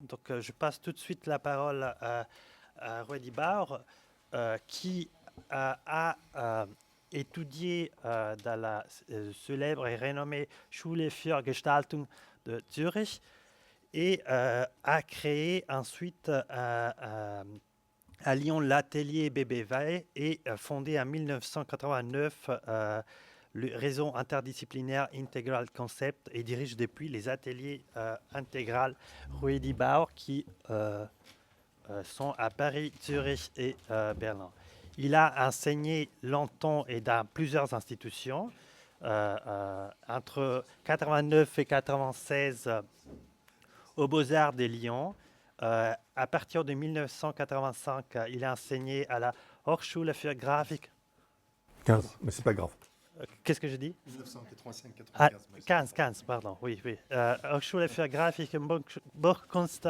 Donc, je passe tout de suite la parole à Ruedi Bauer, qui a étudié dans la célèbre et renommée Schule für Gestaltung de Zurich et a créé ensuite à Lyon l'atelier BBVA et fondé en 1989 le réseau interdisciplinaire Integral Concept et dirige depuis les ateliers intégral Ruedi Bauer qui sont à Paris, Zurich et Berlin. Il a enseigné longtemps et dans plusieurs institutions. Entre 89 et 96 aux Beaux-Arts de Lyon. À partir de 1985, il a enseigné à la Hochschule für Grafik. 15, mais c'est pas grave. Qu'est-ce que je dis? 1985-95. Ah, 15, pardon, oui. Hochschule für Grafik und Buchkunst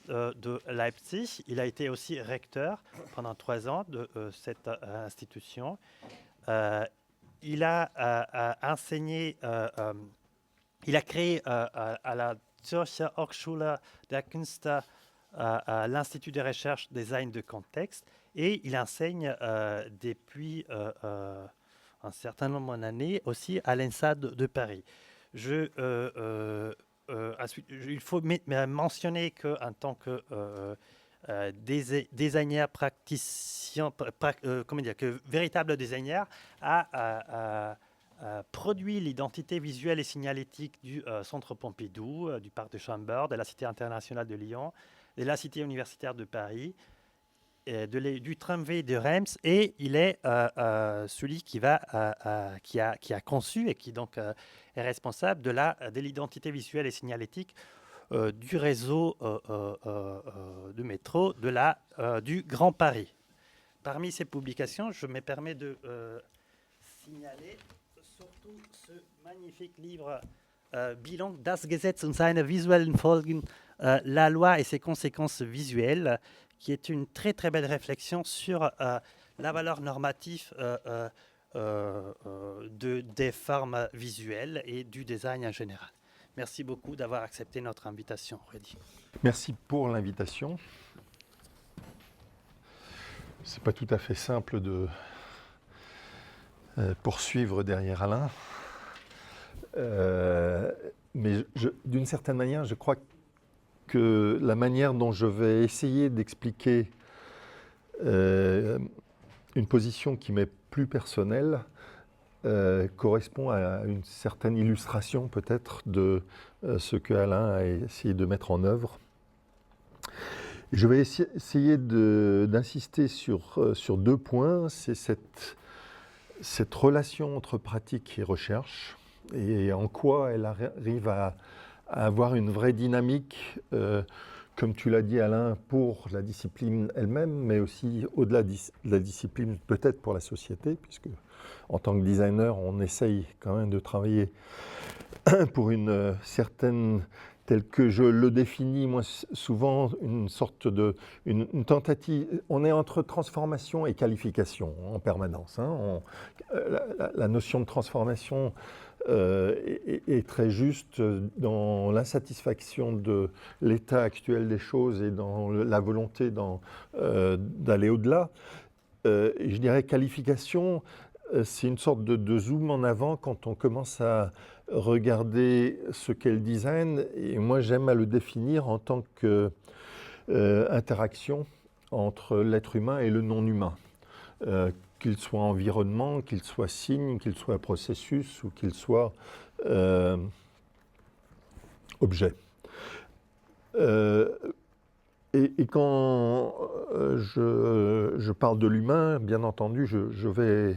de Leipzig. Il a été aussi recteur pendant 3 ans de cette institution. Il a enseigné, il a créé à la Zürcher Hochschule der Künste l'Institut de recherche design de contexte et il enseigne depuis un certain nombre d'années aussi à l'ENSA de Paris. Il faut mentionner qu'en tant que designer praticien, que véritable designer, a produit l'identité visuelle et signalétique du Centre Pompidou, du Parc de Chambord, de la Cité internationale de Lyon, de la Cité universitaire de Paris, du tramway de Reims, et il est celui qui a conçu et qui donc est responsable de l'identité visuelle et signalétique du réseau de métro du Grand Paris. Parmi ces publications, je me permets de signaler surtout ce magnifique livre Bilan Das Gesetz und seine visuellen Folgen, la loi et ses conséquences visuelles, qui est une très très belle réflexion sur la valeur normative des formes visuelles et du design en général. Merci beaucoup d'avoir accepté notre invitation, Ruedi. Merci pour l'invitation. C'est pas tout à fait simple de poursuivre derrière Alain. Mais d'une certaine manière, je crois que la manière dont je vais essayer d'expliquer une position qui m'est plus personnelle correspond à une certaine illustration peut-être de ce que Alain a essayé de mettre en œuvre. Je vais essayer d'insister sur 2 points. C'est cette relation entre pratique et recherche et en quoi elle arrive à avoir une vraie dynamique, comme tu l'as dit Alain, pour la discipline elle-même, mais aussi au-delà de la discipline, peut-être pour la société, puisque en tant que designer, on essaye quand même de travailler pour une certaine, telle que je le définis moi souvent, une sorte une tentative. On est entre transformation et qualification en permanence. La notion de transformation est très juste dans l'insatisfaction de l'état actuel des choses et dans la volonté d'aller au-delà. Et je dirais qualification, c'est une sorte de zoom en avant quand on commence à regarder ce qu'est le design. Et moi, j'aime à le définir en tant qu'interaction entre l'être humain et le non-humain. Qu'il soit environnement, qu'il soit signe, qu'il soit processus ou qu'il soit objet. Et quand je parle de l'humain, bien entendu, je vais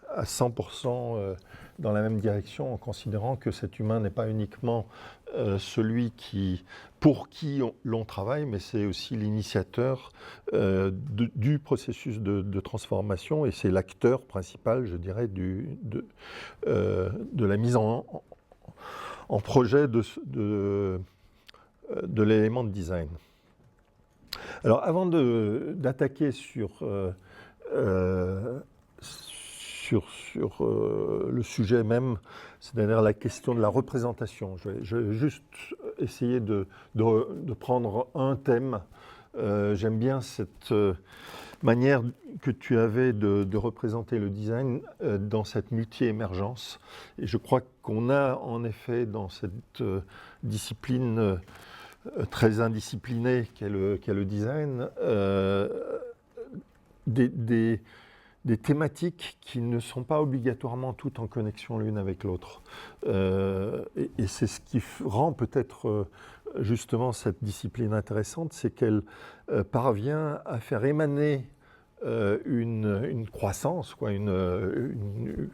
à 100% dans la même direction en considérant que cet humain n'est pas uniquement celui pour qui l'on travaille, mais c'est aussi l'initiateur du processus de transformation et c'est l'acteur principal, je dirais, de la mise en projet de l'élément de design. Alors avant d'attaquer sur sur le sujet même, c'est-à-dire la question de la représentation. Je vais juste essayer de prendre un thème. J'aime bien cette manière que tu avais de représenter le design dans cette multi-émergence. Et je crois qu'on a en effet dans cette discipline très indisciplinée qu'est le design, des thématiques qui ne sont pas obligatoirement toutes en connexion l'une avec l'autre. Et c'est ce qui rend peut-être justement cette discipline intéressante, c'est qu'elle parvient à faire émaner une croissance, une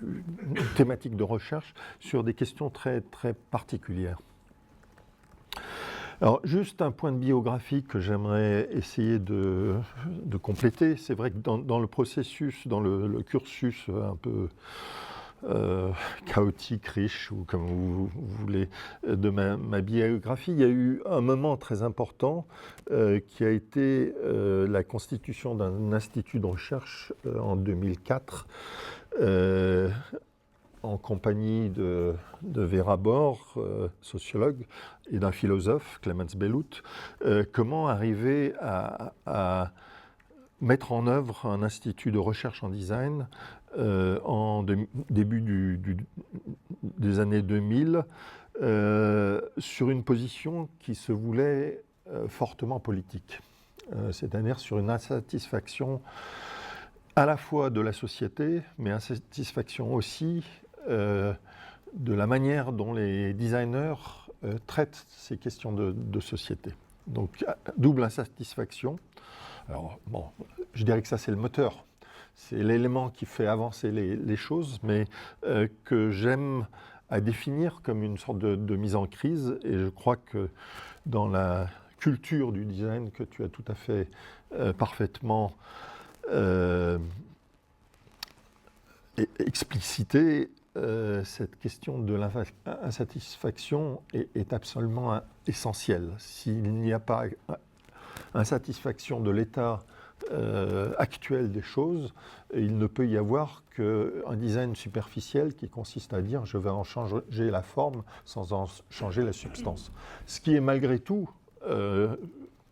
thématique de recherche sur des questions très, très particulières. Alors, juste un point de biographie que j'aimerais essayer de compléter. C'est vrai que dans le processus, dans le cursus un peu chaotique, riche, ou comme vous voulez, de ma biographie, il y a eu un moment très important qui a été la constitution d'un institut de recherche en 2004, en compagnie de Vera Bor, sociologue, et d'un philosophe, Clemens Bellout. Comment arriver à mettre en œuvre un institut de recherche en design en début des années 2000 sur une position qui se voulait fortement politique, c'est-à-dire sur une insatisfaction à la fois de la société, mais insatisfaction aussi de la manière dont les designers traitent ces questions de société. Donc, double insatisfaction. Alors, bon, je dirais que ça, c'est le moteur. C'est l'élément qui fait avancer les choses, mais que j'aime à définir comme une sorte de mise en crise. Et je crois que dans la culture du design que tu as tout à fait parfaitement explicité, cette question de l'insatisfaction est absolument essentielle. S'il n'y a pas insatisfaction de l'état actuel des choses, il ne peut y avoir qu'un design superficiel qui consiste à dire je vais en changer la forme sans en changer la substance. Ce qui est malgré tout,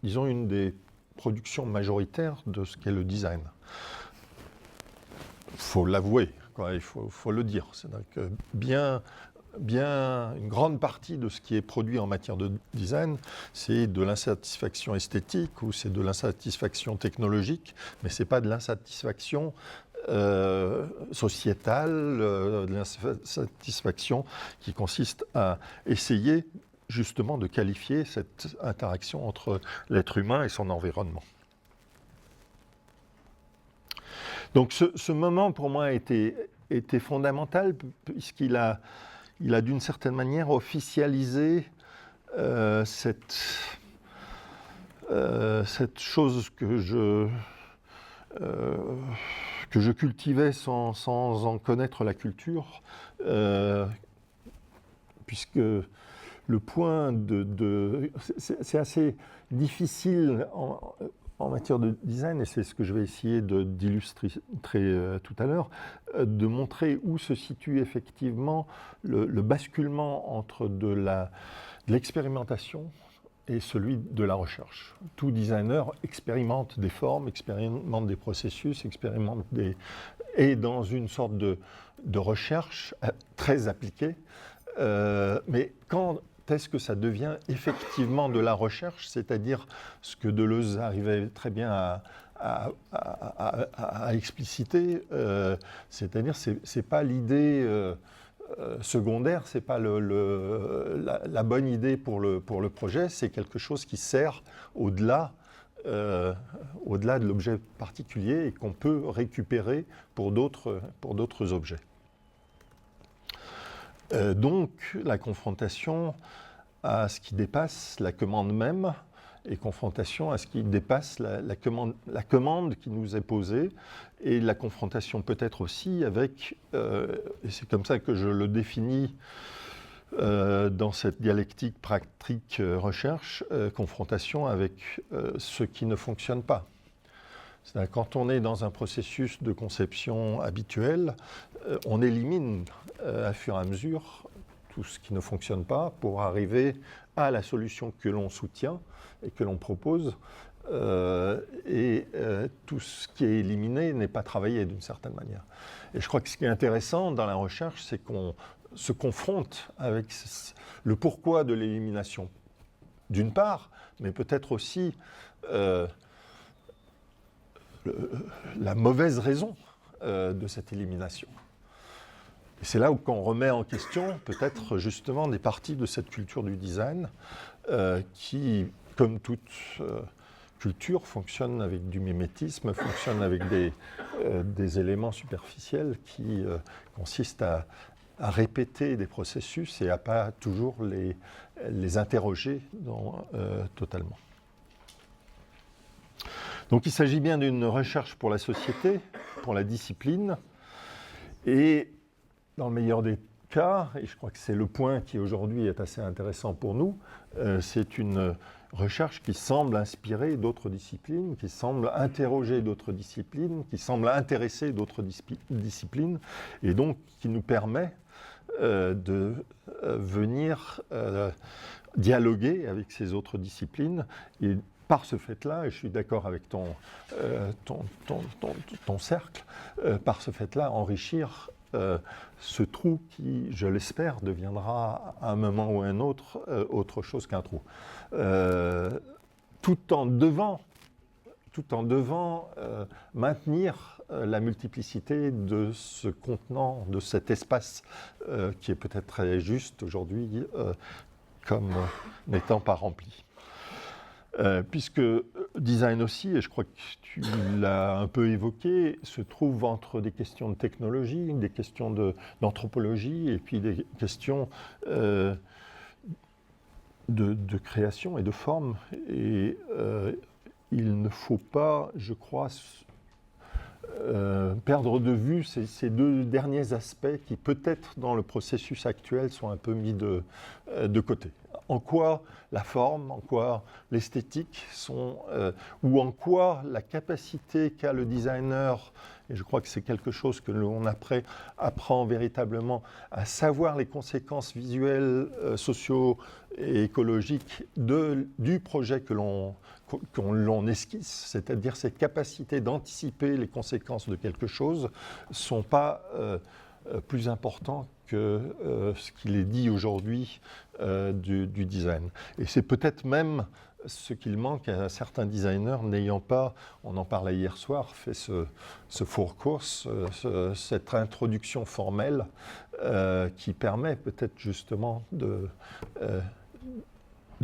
disons, une des productions majoritaires de ce qu'est le design. Il faut l'avouer, il faut le dire. C'est-à-dire que bien une grande partie de ce qui est produit en matière de design, c'est de l'insatisfaction esthétique ou c'est de l'insatisfaction technologique, mais ce n'est pas de l'insatisfaction sociétale, de l'insatisfaction qui consiste à essayer justement de qualifier cette interaction entre l'être humain et son environnement. Donc ce moment pour moi a été fondamental puisqu'il a d'une certaine manière officialisé cette chose que je cultivais sans en connaître la culture, puisque le point c'est assez difficile en matière de design, et c'est ce que je vais essayer d'illustrer tout à l'heure, de montrer où se situe effectivement le basculement entre de l'expérimentation et celui de la recherche. Tout designer expérimente des formes, expérimente des processus, est dans une sorte de recherche très appliquée, mais quand est-ce que ça devient effectivement de la recherche, c'est-à-dire ce que Deleuze arrivait très bien à expliciter, c'est-à-dire c'est pas l'idée secondaire, c'est pas la bonne idée pour le projet, c'est quelque chose qui sert au-delà de l'objet particulier et qu'on peut récupérer pour d'autres objets. Donc, la confrontation à ce qui dépasse la commande même et confrontation à ce qui dépasse la commande qui nous est posée et la confrontation peut-être aussi avec, et c'est comme ça que je le définis dans cette dialectique pratique recherche, confrontation avec ce qui ne fonctionne pas. C'est-à-dire, quand on est dans un processus de conception habituel, on élimine à fur et à mesure tout ce qui ne fonctionne pas pour arriver à la solution que l'on soutient et que l'on propose. Tout ce qui est éliminé n'est pas travaillé d'une certaine manière. Et je crois que ce qui est intéressant dans la recherche, c'est qu'on se confronte avec le pourquoi de l'élimination, d'une part, mais peut-être aussi la mauvaise raison de cette élimination. Et c'est là où on remet en question peut-être justement des parties de cette culture du design qui, comme toute culture, fonctionne avec du mimétisme, fonctionne avec des éléments superficiels qui consistent à répéter des processus et à pas toujours les interroger totalement. Donc il s'agit bien d'une recherche pour la société, pour la discipline, et dans le meilleur des cas, et je crois que c'est le point qui aujourd'hui est assez intéressant pour nous, c'est une recherche qui semble inspirer d'autres disciplines, qui semble interroger d'autres disciplines, qui semble intéresser d'autres disciplines, et donc qui nous permet de venir dialoguer avec ces autres disciplines. Et par ce fait-là, et je suis d'accord avec ton cercle, par ce fait-là, enrichir ce trou qui, je l'espère, deviendra à un moment ou à un autre autre chose qu'un trou. Tout en devant maintenir la multiplicité de ce contenant, de cet espace qui est peut-être très juste aujourd'hui comme n'étant pas rempli. Puisque design aussi, et je crois que tu l'as un peu évoqué, se trouve entre des questions de technologie, des questions d'anthropologie et puis des questions de création et de forme. Et il ne faut pas, je crois, perdre de vue ces deux derniers aspects qui, peut-être dans le processus actuel, sont un peu mis de côté. En quoi la forme, en quoi l'esthétique sont, ou en quoi la capacité qu'a le designer, et je crois que c'est quelque chose que l'on apprend véritablement à savoir les conséquences visuelles, sociaux et écologiques du projet que l'on esquisse, c'est-à-dire cette capacité d'anticiper les conséquences de quelque chose, ne sont pas plus importants que ce qu'il est dit aujourd'hui du design. Et c'est peut-être même ce qu'il manque à certains designers n'ayant pas, on en parlait hier soir, fait ce forecourse, cette introduction formelle qui permet peut-être justement de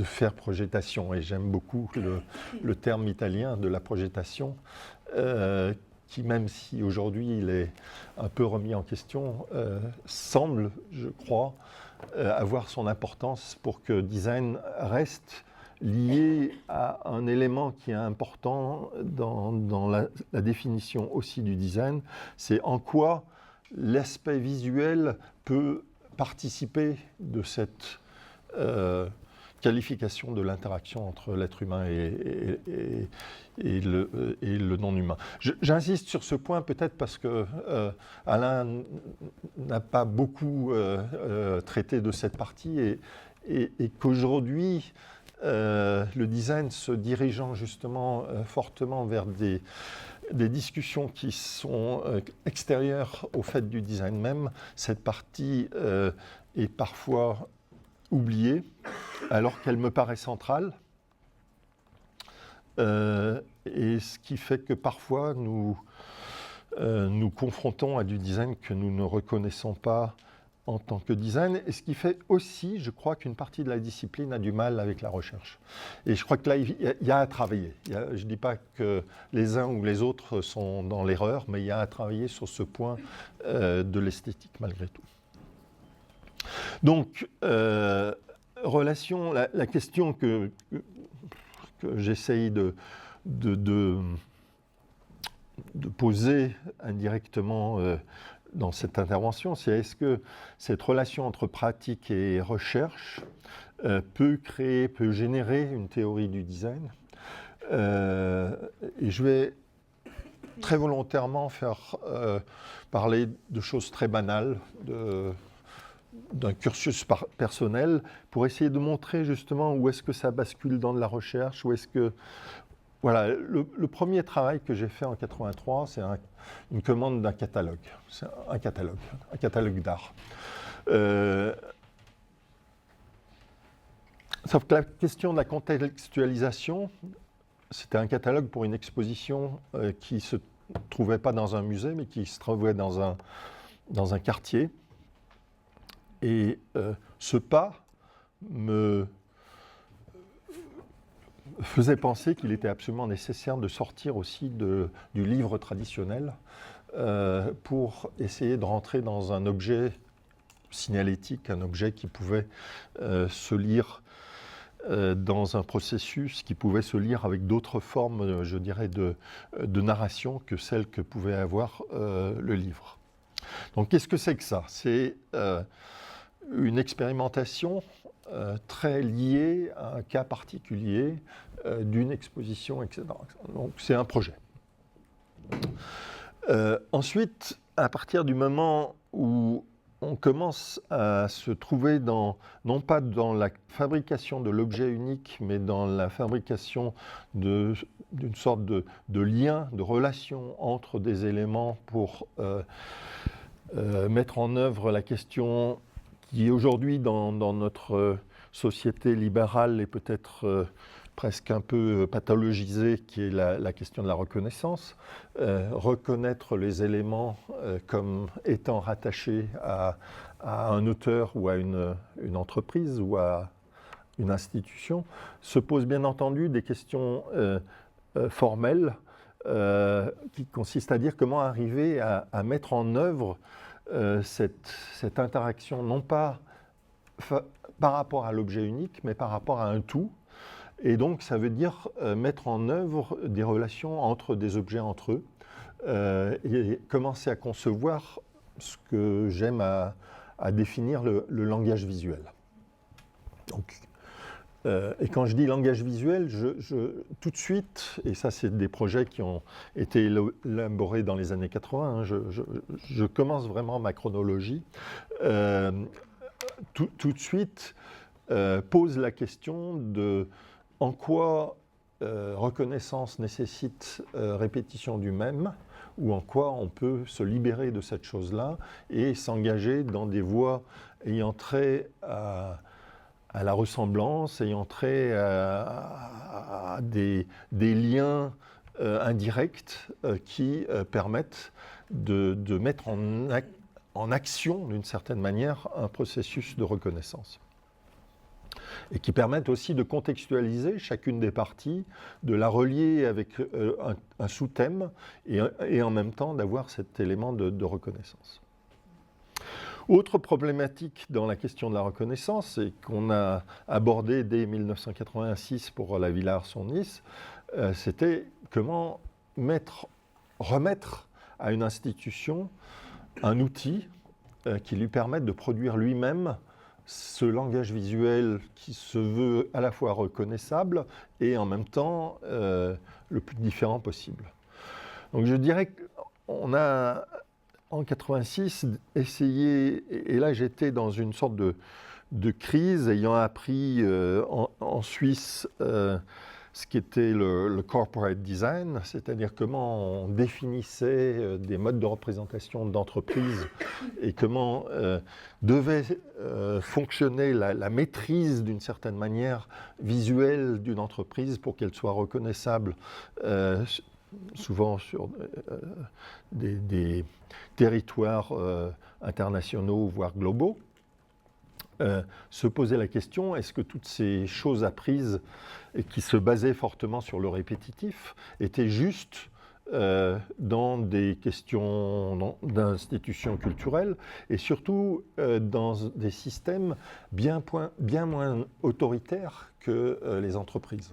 faire projetation. Et j'aime beaucoup le terme italien de la projetation, qui, même si aujourd'hui il est un peu remis en question, semble, je crois, avoir son importance pour que design reste lié à un élément qui est important dans la définition aussi du design, c'est en quoi l'aspect visuel peut participer de cette qualification de l'interaction entre l'être humain et le non-humain. J'insiste sur ce point peut-être parce que Alain n'a pas beaucoup traité de cette partie et qu'aujourd'hui, le design se dirigeant justement fortement vers des discussions qui sont extérieures au fait du design même, cette partie est parfois oubliée, alors qu'elle me paraît centrale. Et ce qui fait que parfois nous confrontons à du design que nous ne reconnaissons pas en tant que design, et ce qui fait aussi, je crois, qu'une partie de la discipline a du mal avec la recherche. Et je crois que là, il y a à travailler. Je ne dis pas que les uns ou les autres sont dans l'erreur, mais il y a à travailler sur ce point de l'esthétique, malgré tout. Donc, la question que j'essaye de poser indirectement dans cette intervention, c'est est-ce que cette relation entre pratique et recherche peut générer une théorie du design. Et je vais très volontairement faire parler de choses très banales, d'un cursus personnel, pour essayer de montrer justement où est-ce que ça bascule dans de la recherche, où est-ce que... Voilà, le premier travail que j'ai fait en 83, c'est une commande d'un catalogue. C'est un catalogue d'art. Sauf que la question de la contextualisation, c'était un catalogue pour une exposition qui ne se trouvait pas dans un musée, mais qui se trouvait dans un quartier. Et ce pas me faisait penser qu'il était absolument nécessaire de sortir aussi du livre traditionnel pour essayer de rentrer dans un objet signalétique, un objet qui pouvait se lire dans un processus, qui pouvait se lire avec d'autres formes, je dirais, de narration que celles que pouvait avoir le livre. Donc qu'est-ce que c'est que ça ? C'est une expérimentation très liée à un cas particulier d'une exposition, etc. Donc c'est un projet. Ensuite, à partir du moment où on commence à se trouver non pas dans la fabrication de l'objet unique, mais dans la fabrication d'une sorte de lien, de relation entre des éléments pour mettre en œuvre la question qui aujourd'hui dans notre société libérale est peut-être presque un peu pathologisée, qui est la question de la reconnaissance. Reconnaître les éléments comme étant rattachés à un auteur ou à une entreprise ou à une institution se pose bien entendu des questions formelles qui consistent à dire comment arriver à mettre en œuvre cette interaction, non pas par rapport à l'objet unique, mais par rapport à un tout. Et donc, ça veut dire mettre en œuvre des relations entre des objets entre eux et commencer à concevoir ce que j'aime à définir le langage visuel. Donc, et quand je dis langage visuel, tout de suite, et ça c'est des projets qui ont été élaborés dans les années 80, je commence vraiment ma chronologie, tout de suite pose la question de en quoi reconnaissance nécessite répétition du même, ou en quoi on peut se libérer de cette chose-là et s'engager dans des voies ayant trait à la ressemblance, ayant trait à des liens indirects qui permettent de mettre en action, d'une certaine manière, un processus de reconnaissance. Et qui permettent aussi de contextualiser chacune des parties, de la relier avec un sous-thème et en même temps d'avoir cet élément de reconnaissance. Autre problématique dans la question de la reconnaissance, et qu'on a abordé dès 1986 pour la Villa Arson-Nice, c'était comment remettre à une institution un outil qui lui permette de produire lui-même ce langage visuel qui se veut à la fois reconnaissable et en même temps le plus différent possible. Donc je dirais qu'on a en 86 essayé, et là j'étais dans une sorte de crise, ayant appris en Suisse ce qu'était le corporate design, c'est-à-dire comment on définissait des modes de représentation d'entreprise et comment devait fonctionner la maîtrise d'une certaine manière visuelle d'une entreprise pour qu'elle soit reconnaissable souvent sur des territoires internationaux, voire globaux. Se poser la question, est-ce que toutes ces choses apprises et qui se basaient fortement sur le répétitif étaient justes dans des questions d'institutions culturelles et surtout dans des systèmes bien moins autoritaires que les entreprises.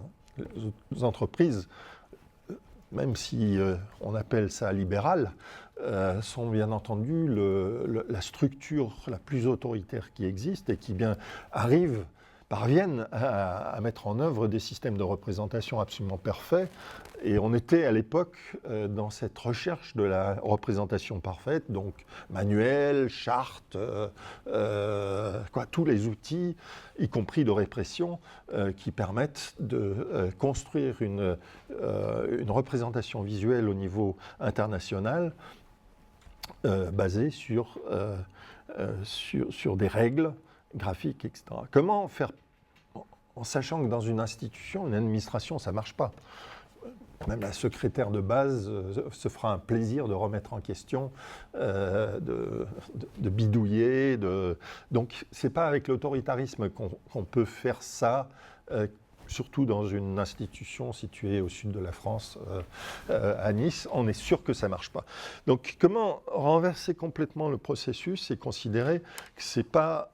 Les entreprises, même si on appelle ça libéral, sont bien entendu la structure la plus autoritaire qui existe et qui arrive parviennent à mettre en œuvre des systèmes de représentation absolument parfaits. Et on était à l'époque dans cette recherche de la représentation parfaite, donc manuel, charte, tous les outils, y compris de répression, qui permettent de construire une représentation visuelle au niveau international basée sur des règles graphiques, etc. Comment faire, en sachant que dans une institution, une administration, ça ne marche pas. Même la secrétaire de base se fera un plaisir de remettre en question, de bidouiller. Donc, ce n'est pas avec l'autoritarisme qu'on peut faire ça, surtout dans une institution située au sud de la France, à Nice. On est sûr que ça ne marche pas. Donc, comment renverser complètement le processus et considérer que ce n'est pas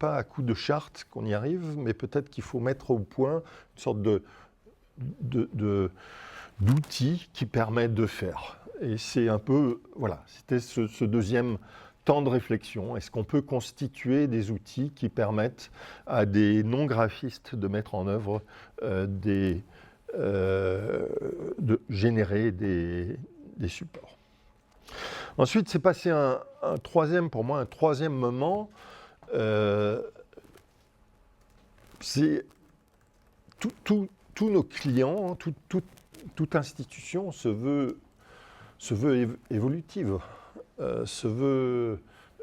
à coup de charte qu'on y arrive, mais peut-être qu'il faut mettre au point une sorte d'outils qui permettent de faire. Et c'est un peu, voilà, c'était ce deuxième temps de réflexion. Est-ce qu'on peut constituer des outils qui permettent à des non-graphistes de mettre en œuvre, de générer des supports. Ensuite, c'est passé un troisième moment. C'est tous nos clients, toute institution se veut évolutive, se veut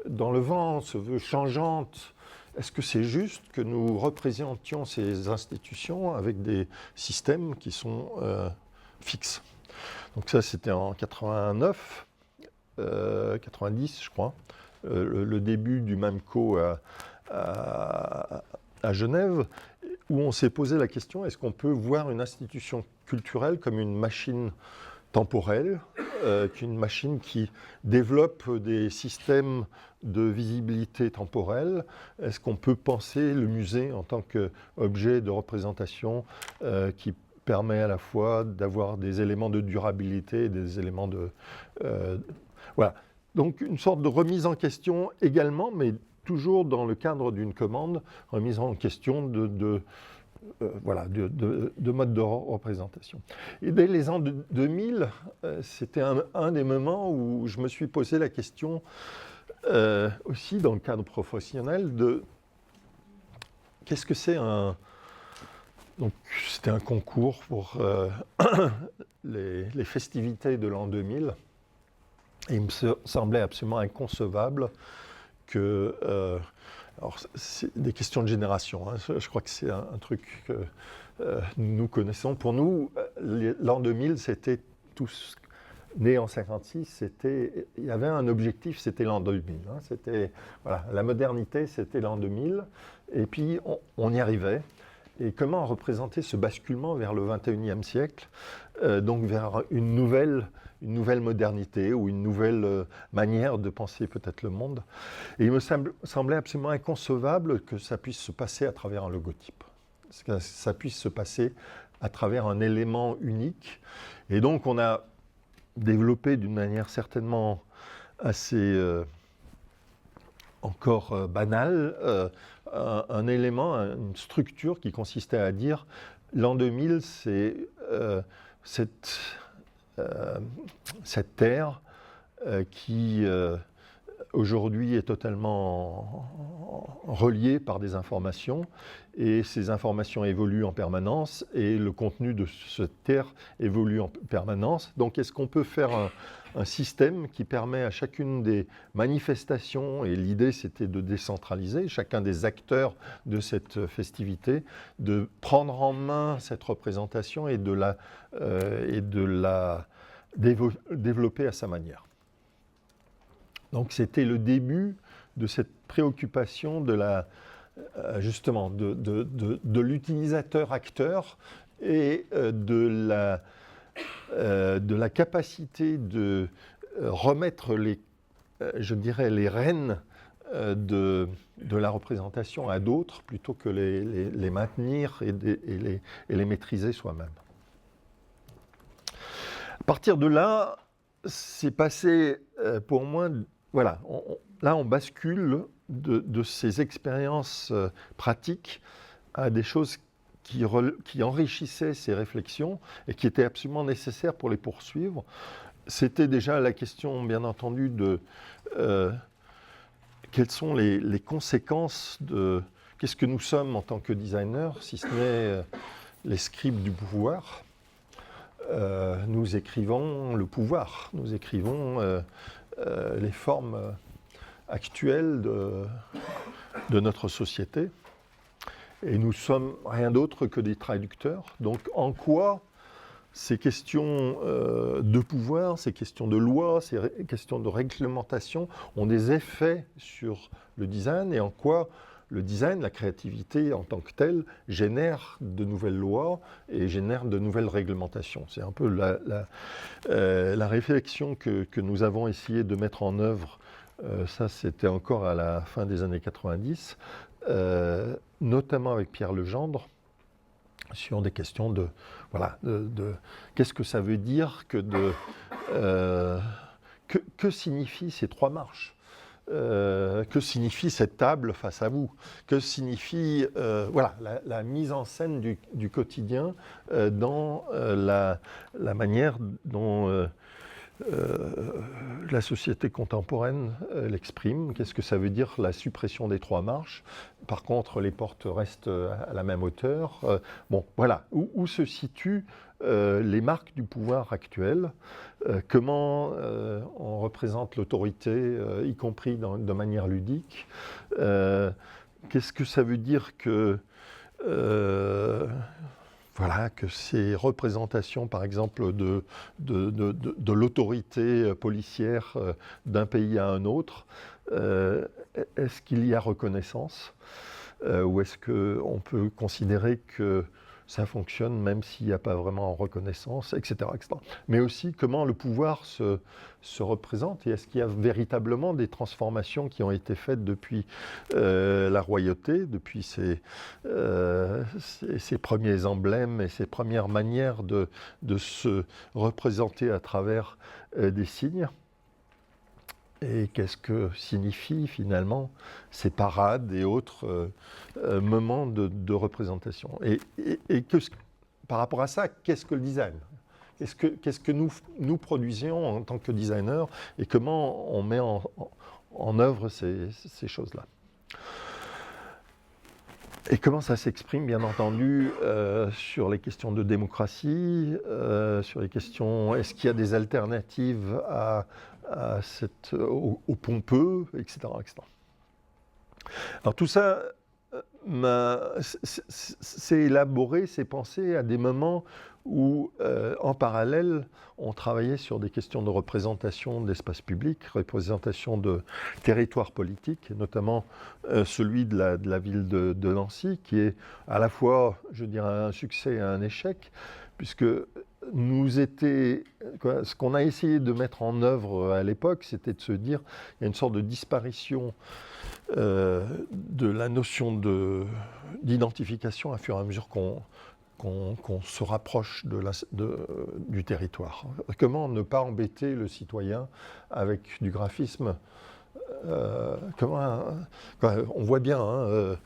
dans le vent, se veut changeante. Est-ce que c'est juste que nous représentions ces institutions avec des systèmes qui sont fixes? Donc ça, c'était en 89, 90, je crois, le début du MAMCO à Genève, où on s'est posé la question, est-ce qu'on peut voir une institution culturelle comme une machine temporelle, qu'une machine qui développe des systèmes de visibilité temporelle? Est-ce qu'on peut penser le musée en tant qu'objet de représentation qui permet à la fois d'avoir des éléments de durabilité et des éléments de... voilà. Donc une sorte de remise en question également, mais toujours dans le cadre d'une commande, remise en question de mode de représentation. Et dès les ans 2000, c'était un des moments où je me suis posé la question, aussi dans le cadre professionnel, de qu'est-ce que c'est un... Donc c'était un concours pour les festivités de l'an 2000, et il me semblait absolument inconcevable que... alors, c'est des questions de génération, hein. Je crois que c'est un truc que nous connaissons. Pour nous, l'an 2000, c'était tous nés en 56, il y avait un objectif, c'était l'an 2000. Hein. C'était, voilà, la modernité, c'était l'an 2000, et puis on y arrivait. Et comment représenter ce basculement vers le 21e siècle, donc vers une nouvelle modernité ou une nouvelle manière de penser peut-être le monde. Et il me semblait absolument inconcevable que ça puisse se passer à travers un logotype, que ça puisse se passer à travers un élément unique. Et donc on a développé d'une manière certainement assez encore banale, un élément, une structure qui consistait à dire l'an 2000, c'est cette terre qui aujourd'hui est totalement reliée par des informations, et ces informations évoluent en permanence et le contenu de cette terre évolue en permanence. Donc est-ce qu'on peut faire un système qui permet à chacune des manifestations, et l'idée c'était de décentraliser, chacun des acteurs de cette festivité, de prendre en main cette représentation et de la développer à sa manière. Donc c'était le début de cette préoccupation de justement de l'utilisateur-acteur et de la capacité de remettre je dirais, les rênes de la représentation à d'autres plutôt que les maintenir et les maîtriser soi-même. À partir de là, c'est passé pour moi, voilà, là on bascule de ces expériences pratiques à des choses qui enrichissaient ces réflexions et qui étaient absolument nécessaires pour les poursuivre. C'était déjà la question, bien entendu, de quelles sont les conséquences de qu'est-ce que nous sommes en tant que designers, si ce n'est les scribes du pouvoir. Nous écrivons le pouvoir, nous écrivons les formes actuelles de notre société. Et nous sommes rien d'autre que des traducteurs. Donc en quoi ces questions de pouvoir, ces questions de loi, ces questions de réglementation ont des effets sur le design et en quoi le design, la créativité en tant que telle, génère de nouvelles lois et génère de nouvelles réglementations. C'est un peu la réflexion que nous avons essayé de mettre en œuvre. Ça, c'était encore à la fin des années 90, notamment avec Pierre Legendre, sur des questions de qu'est-ce que ça veut dire que signifient ces trois marches, que signifie cette table face à vous, que signifie la mise en scène du quotidien dans la manière dont la société contemporaine l'exprime. Qu'est-ce que ça veut dire la suppression des trois marches? Par contre, les portes restent à la même hauteur. Où se situent les marques du pouvoir actuel, comment on représente l'autorité, y compris de manière ludique. Qu'est-ce que ça veut dire que ces représentations, par exemple, de l'autorité policière d'un pays à un autre, est-ce qu'il y a reconnaissance ou est-ce qu'on peut considérer que ça fonctionne même s'il n'y a pas vraiment reconnaissance, etc., etc. Mais aussi comment le pouvoir se représente et est-ce qu'il y a véritablement des transformations qui ont été faites depuis la royauté, depuis ces premiers emblèmes et ces premières manières de se représenter à travers des signes. Et qu'est-ce que signifient finalement ces parades et autres moments de représentation et par rapport à ça, qu'est-ce que le design? Qu'est-ce que nous produisions en tant que designers et comment on met en œuvre ces choses-là? Et comment ça s'exprime, bien entendu, sur les questions de démocratie, sur les questions, est-ce qu'il y a des alternatives au pompeux, etc., etc. Alors tout ça, c'est élaboré, c'est pensé à des moments où, en parallèle, on travaillait sur des questions de représentation d'espace public, représentation de territoires politiques, notamment celui de la ville de Nancy, qui est à la fois, je dirais, un succès et un échec, puisque ce qu'on a essayé de mettre en œuvre à l'époque, c'était de se dire il y a une sorte de disparition de la notion d'identification à fur et à mesure qu'on se rapproche du territoire. Comment ne pas embêter le citoyen avec du graphisme on voit bien,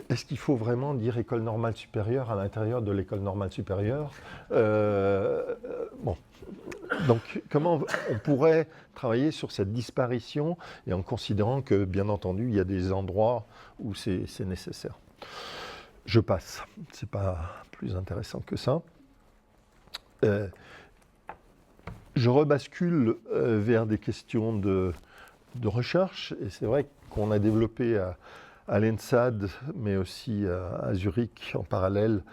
est-ce qu'il faut vraiment dire école normale supérieure à l'intérieur de l'école normale supérieure? Donc comment on pourrait travailler sur cette disparition et en considérant que, bien entendu, il y a des endroits où c'est nécessaire. Je passe, c'est pas plus intéressant que ça. Je rebascule vers des questions de recherche et c'est vrai qu'on a développé à l'ENSAD, mais aussi à Zurich en parallèle,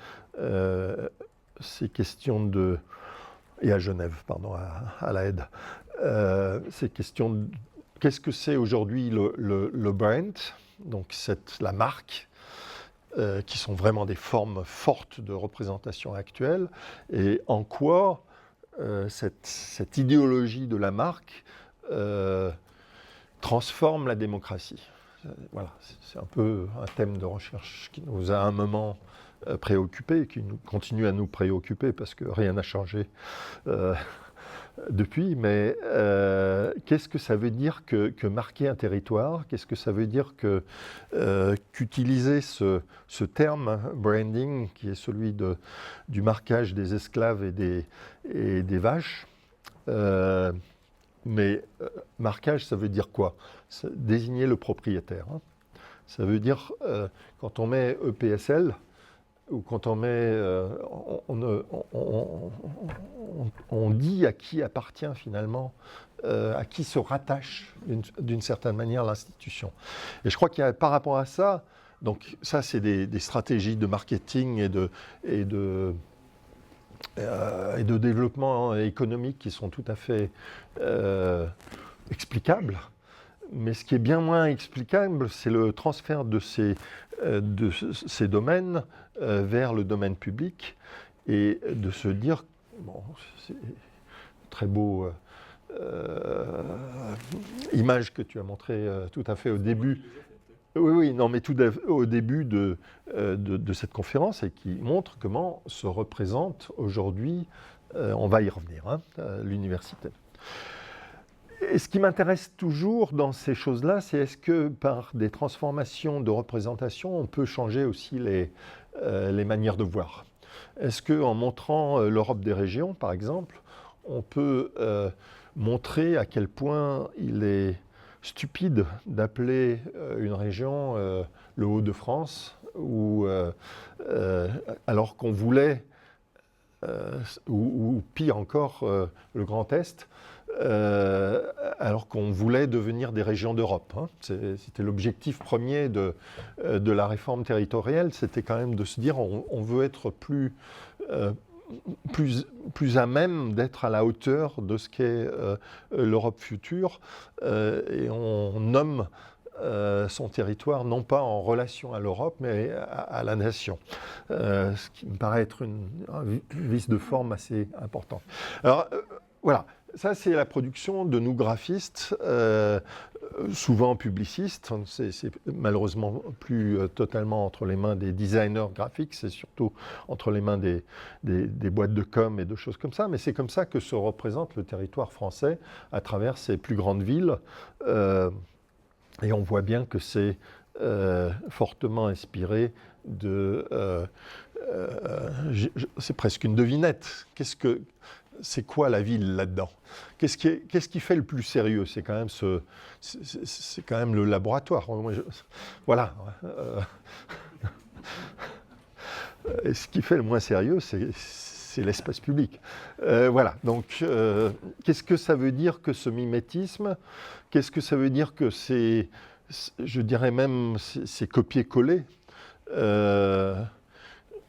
ces questions et à Genève, pardon, à la aide, ces questions qu'est-ce que c'est aujourd'hui le brand, donc la marque, qui sont vraiment des formes fortes de représentation actuelle, et en quoi cette idéologie de la marque transforme la démocratie. Voilà, c'est un peu un thème de recherche qui nous a un moment préoccupés, qui continue à nous préoccuper parce que rien n'a changé depuis, mais qu'est-ce que ça veut dire que marquer un territoire? Qu'est-ce que ça veut dire qu'utiliser ce terme branding, qui est celui du marquage des esclaves et des vaches? Mais marquage, ça veut dire quoi? Désigner le propriétaire. Hein. Ça veut dire, quand on met EPSL, ou quand on met, on dit à qui appartient finalement, à qui se rattache d'une certaine manière l'institution. Et je crois qu'il y a par rapport à ça, donc ça c'est des stratégies de marketing et de développement économique qui sont tout à fait explicables. Mais ce qui est bien moins explicable, c'est le transfert de ces domaines vers le domaine public et de se dire, bon, c'est très beau image que tu as montrée tout à fait au début. Oui, non, mais au début de cette conférence et qui montre comment se représente aujourd'hui, on va y revenir, hein, l'université. Et ce qui m'intéresse toujours dans ces choses-là, c'est est-ce que par des transformations de représentation, on peut changer aussi les manières de voir? Est-ce qu'en montrant l'Europe des régions, par exemple, on peut montrer à quel point il est stupide d'appeler une région le Hauts-de-France, alors qu'on voulait, ou pire encore, le Grand Est, alors qu'on voulait devenir des régions d'Europe. Hein. C'était l'objectif premier de la réforme territoriale, c'était quand même de se dire on veut être plus à même d'être à la hauteur de ce qu'est l'Europe future, et on nomme son territoire non pas en relation à l'Europe, mais à la nation, ce qui me paraît être un vice de forme assez important. Alors, voilà. Ça, c'est la production de nous graphistes, souvent publicistes. C'est malheureusement plus totalement entre les mains des designers graphiques, c'est surtout entre les mains des boîtes de com et de choses comme ça. Mais c'est comme ça que se représente le territoire français à travers ces plus grandes villes. Et on voit bien que c'est fortement inspiré c'est presque une devinette. C'est quoi la ville là-dedans? Qu'est-ce qui fait le plus sérieux? C'est quand même le laboratoire. Voilà. Et ce qui fait le moins sérieux, c'est l'espace public. Voilà. Donc, qu'est-ce que ça veut dire que ce mimétisme? Qu'est-ce que ça veut dire que je dirais même, c'est copier-coller,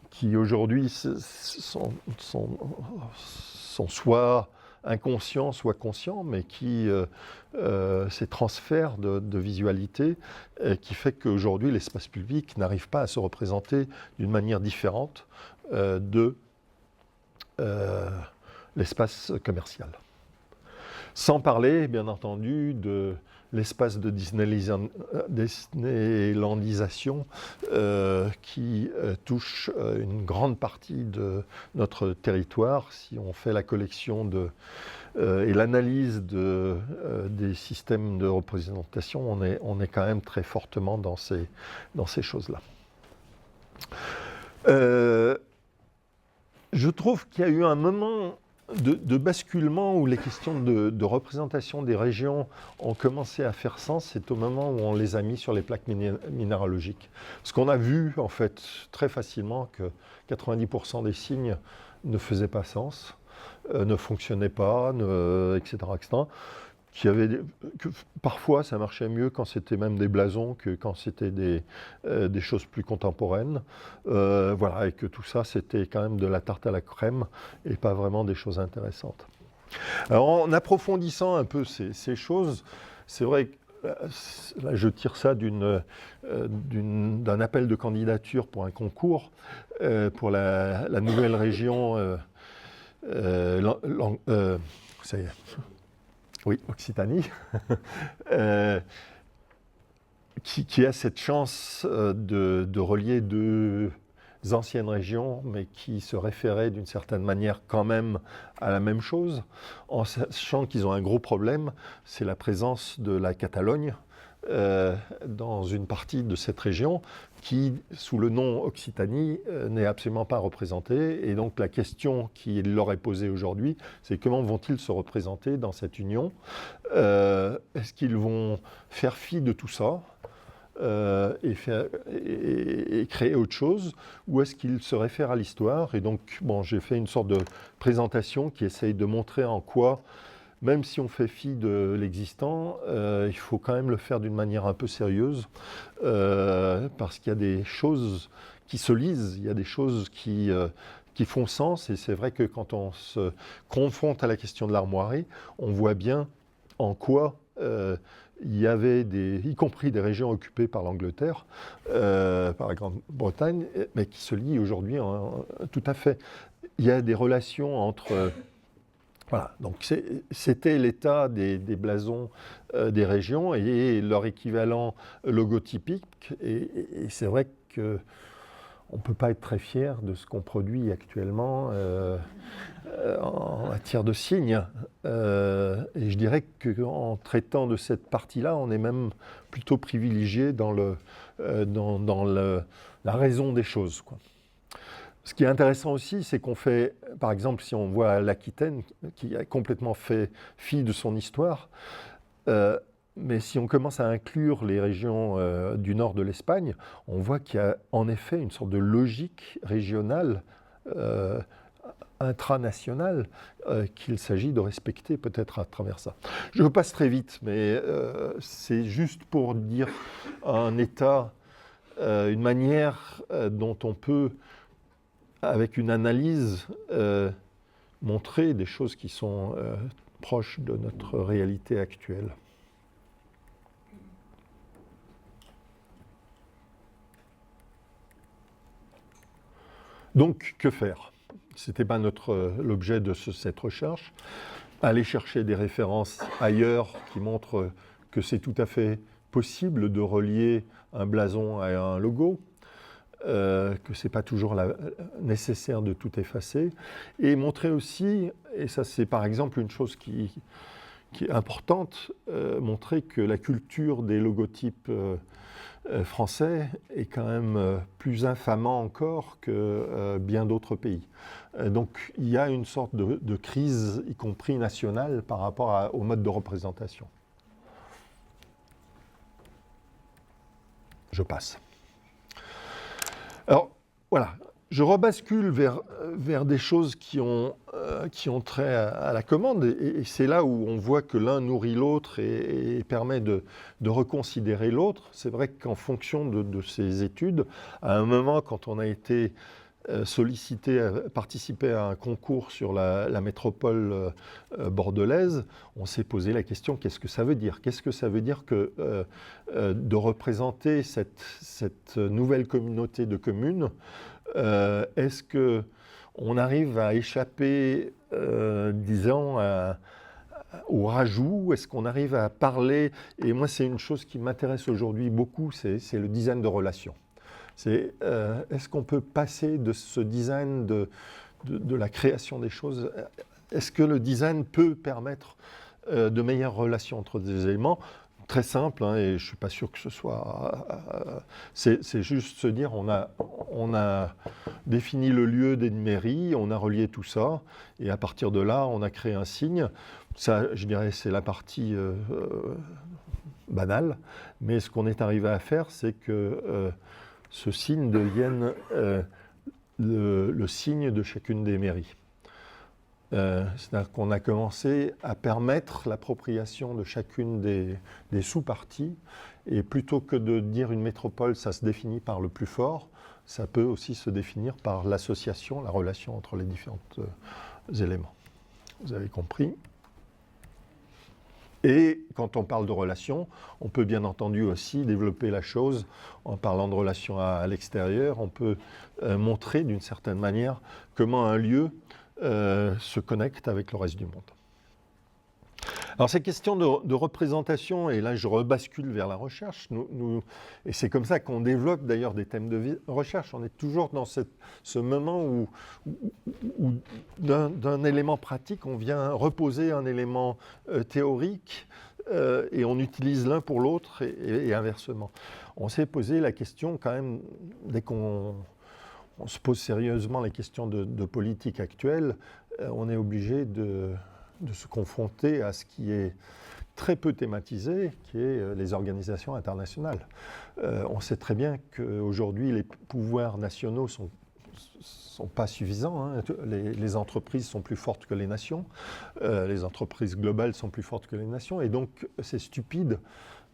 qui aujourd'hui sont soit inconscients, soit conscients, mais qui, ces transferts de visualité, qui fait qu'aujourd'hui l'espace public n'arrive pas à se représenter d'une manière différente de l'espace commercial. Sans parler, bien entendu, de l'espace de Disneylandisation qui touche une grande partie de notre territoire. Si on fait la collection et l'analyse des systèmes de représentation, on est quand même très fortement dans ces choses-là. Je trouve qu'il y a eu un moment de basculement où les questions de représentation des régions ont commencé à faire sens. C'est au moment où on les a mis sur les plaques minéralogiques. Parce qu'on a vu, en fait, très facilement que 90% des signes ne faisaient pas sens, ne fonctionnaient pas, etc., etc. Que parfois, ça marchait mieux quand c'était même des blasons que quand c'était des choses plus contemporaines. Voilà, et que tout ça, c'était quand même de la tarte à la crème et pas vraiment des choses intéressantes. Alors, en approfondissant un peu ces choses, c'est vrai que là, je tire ça d'un appel de candidature pour un concours pour la nouvelle région. Ça y est. Oui, Occitanie, qui a cette chance de relier deux anciennes régions, mais qui se référaient d'une certaine manière quand même à la même chose, en sachant qu'ils ont un gros problème, c'est la présence de la Catalogne dans une partie de cette région qui, sous le nom Occitanie, n'est absolument pas représentée. Et donc la question qui leur est posée aujourd'hui, c'est comment vont-ils se représenter dans cette union? Est-ce qu'ils vont faire fi de tout ça et créer autre chose, ou est-ce qu'ils se réfèrent à l'histoire? Et donc, bon, j'ai fait une sorte de présentation qui essaye de montrer en quoi, même si on fait fi de l'existant, il faut quand même le faire d'une manière un peu sérieuse, parce qu'il y a des choses qui se lisent, il y a des choses qui font sens, et c'est vrai que quand on se confronte à la question de l'armoirie, on voit bien en quoi il y avait y compris des régions occupées par l'Angleterre, par la Grande-Bretagne, mais qui se lient aujourd'hui tout à fait. Il y a des relations entre... voilà, donc c'était l'état des blasons des régions et leur équivalent logotypique. Et c'est vrai qu'on ne peut pas être très fier de ce qu'on produit actuellement en matière de signes. Et je dirais qu'en traitant de cette partie-là, on est même plutôt privilégié dans la raison des choses, quoi. Ce qui est intéressant aussi, c'est qu'on fait, par exemple, si on voit l'Aquitaine, qui a complètement fait fi de son histoire, mais si on commence à inclure les régions du nord de l'Espagne, on voit qu'il y a en effet une sorte de logique régionale, intranationale, qu'il s'agit de respecter peut-être à travers ça. Je passe très vite, mais c'est juste pour dire un état, une manière dont on peut, avec une analyse, montrer des choses qui sont proches de notre réalité actuelle. Donc, que faire? Ce n'était pas l'objet de cette recherche. Aller chercher des références ailleurs qui montrent que c'est tout à fait possible de relier un blason à un logo, que ce n'est pas toujours nécessaire de tout effacer, et montrer aussi, et ça c'est par exemple une chose qui est importante, montrer que la culture des logotypes français est quand même plus infamant encore que bien d'autres pays. Donc il y a une sorte de crise, y compris nationale, par rapport au mode de représentation. Je passe. Alors, voilà, je rebascule vers des choses qui ont trait à la commande, et c'est là où on voit que l'un nourrit l'autre et permet de reconsidérer l'autre. C'est vrai qu'en fonction de ces études, à un moment, quand on a été sollicité à participer à un concours sur la métropole bordelaise, on s'est posé la question, qu'est-ce que ça veut dire? Qu'est-ce que ça veut dire que de représenter cette nouvelle communauté de communes? Est-ce qu'on arrive à échapper, disons, au rajout? Est-ce qu'on arrive à parler? Et moi, c'est une chose qui m'intéresse aujourd'hui beaucoup, c'est le design de relations. Est-ce qu'on peut passer de ce design de la création des choses? Est-ce que le design peut permettre de meilleures relations entre des éléments? Très simple, hein, et je ne suis pas sûr que ce soit... c'est juste se dire, on a défini le lieu d'une mairie, on a relié tout ça, et à partir de là, on a créé un signe. Ça, je dirais, c'est la partie banale, mais ce qu'on est arrivé à faire, c'est que ce signe devienne le signe de chacune des mairies. C'est-à-dire qu'on a commencé à permettre l'appropriation de chacune des sous-parties, et plutôt que de dire une métropole, ça se définit par le plus fort, ça peut aussi se définir par l'association, la relation entre les différents éléments. Vous avez compris? Et quand on parle de relations, on peut bien entendu aussi développer la chose en parlant de relations à l'extérieur. On peut montrer d'une certaine manière comment un lieu se connecte avec le reste du monde. Alors ces questions de représentation, et là je rebascule vers la recherche, et c'est comme ça qu'on développe d'ailleurs des thèmes de recherche. On est toujours dans ce moment où d'un élément pratique, on vient reposer un élément théorique, et on utilise l'un pour l'autre et inversement. On s'est posé la question quand même, dès qu'on se pose sérieusement les questions de politique actuelle, on est obligé de se confronter à ce qui est très peu thématisé, qui est les organisations internationales. On sait très bien qu'aujourd'hui, les pouvoirs nationaux sont pas suffisants. Hein. Les entreprises sont plus fortes que les nations. Les entreprises globales sont plus fortes que les nations. Et donc, c'est stupide.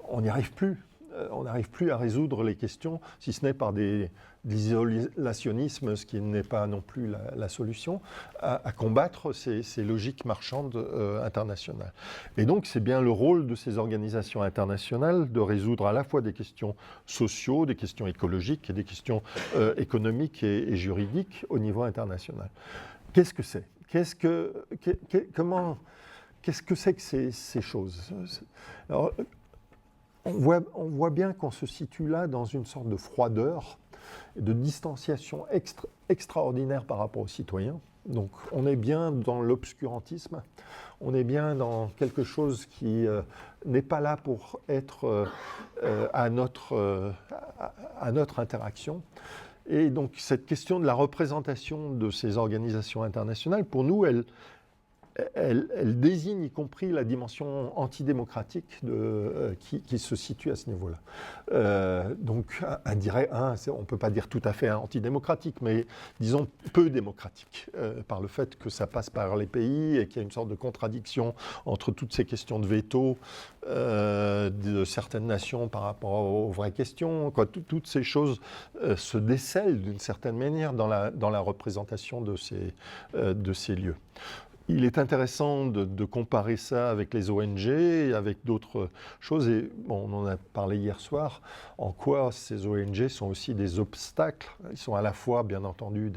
On n'y arrive plus. On n'arrive plus à résoudre les questions, si ce n'est par de l'isolationnisme, ce qui n'est pas non plus la solution, à combattre ces logiques marchandes internationales. Et donc, c'est bien le rôle de ces organisations internationales de résoudre à la fois des questions sociaux, des questions écologiques et des questions économiques et juridiques au niveau international. Qu'est-ce que c'est ? Qu'est-ce que c'est que ces choses ? Alors, on voit bien qu'on se situe là dans une sorte de froideur et de distanciation extraordinaire par rapport aux citoyens. Donc on est bien dans l'obscurantisme, on est bien dans quelque chose qui n'est pas là pour être à notre interaction. Et donc cette question de la représentation de ces organisations internationales, pour nous, elle désigne y compris la dimension antidémocratique qui se situe à ce niveau-là. Donc, on ne peut pas dire tout à fait antidémocratique, mais disons peu démocratique, par le fait que ça passe par les pays et qu'il y a une sorte de contradiction entre toutes ces questions de veto de certaines nations par rapport aux vraies questions. Toutes ces choses se décèlent d'une certaine manière dans la représentation de ces lieux. Il est intéressant de comparer ça avec les ONG et avec d'autres choses. Et bon, on en a parlé hier soir, en quoi ces ONG sont aussi des obstacles. Ils sont à la fois, bien entendu,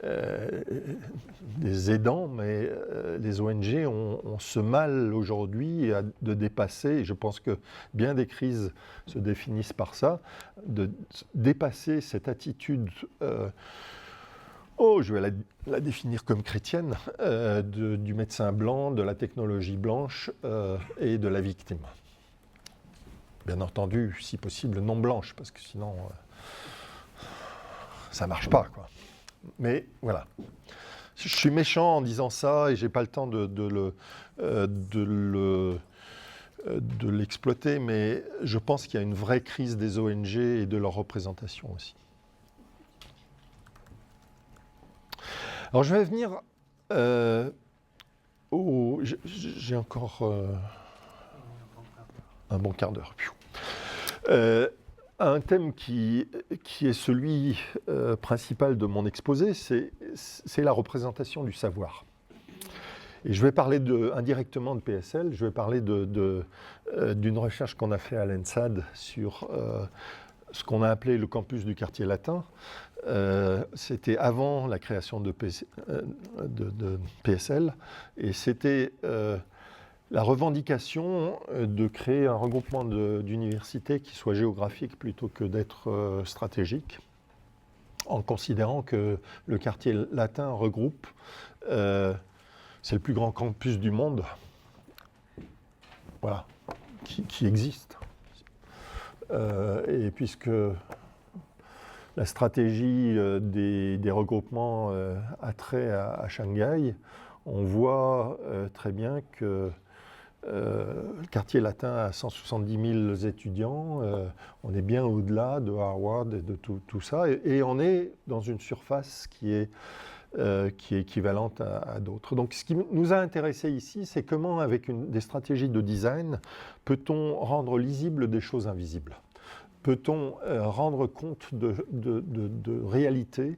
des aidants, mais les ONG ont ce mal aujourd'hui de dépasser, et je pense que bien des crises se définissent par ça, de dépasser cette attitude je vais la définir comme chrétienne, du médecin blanc, de la technologie blanche et de la victime. Bien entendu, si possible, non blanche, parce que sinon, ça ne marche pas, quoi. Mais voilà. Je suis méchant en disant ça et je n'ai pas le temps de l'exploiter, mais je pense qu'il y a une vraie crise des ONG et de leur représentation aussi. Alors je vais venir j'ai encore un bon quart d'heure. Un thème qui est celui principal de mon exposé, c'est la représentation du savoir. Et je vais parler indirectement de PSL, je vais parler d'une recherche qu'on a fait à l'ENSAD sur ce qu'on a appelé le campus du quartier latin. C'était avant la création de PSL, et c'était la revendication de créer un regroupement d'universités qui soit géographique plutôt que d'être stratégique, en considérant que le quartier latin regroupe, c'est le plus grand campus du monde, voilà, qui existe. Et puisque la stratégie des regroupements a trait à Shanghai, on voit très bien que le quartier latin a 170 000 étudiants, on est bien au-delà de Harvard et de tout ça, et on est dans une surface qui est équivalente à d'autres. Donc ce qui nous a intéressés ici, c'est comment, avec des stratégies de design, peut-on rendre lisibles des choses invisibles ? Peut-on rendre compte de réalités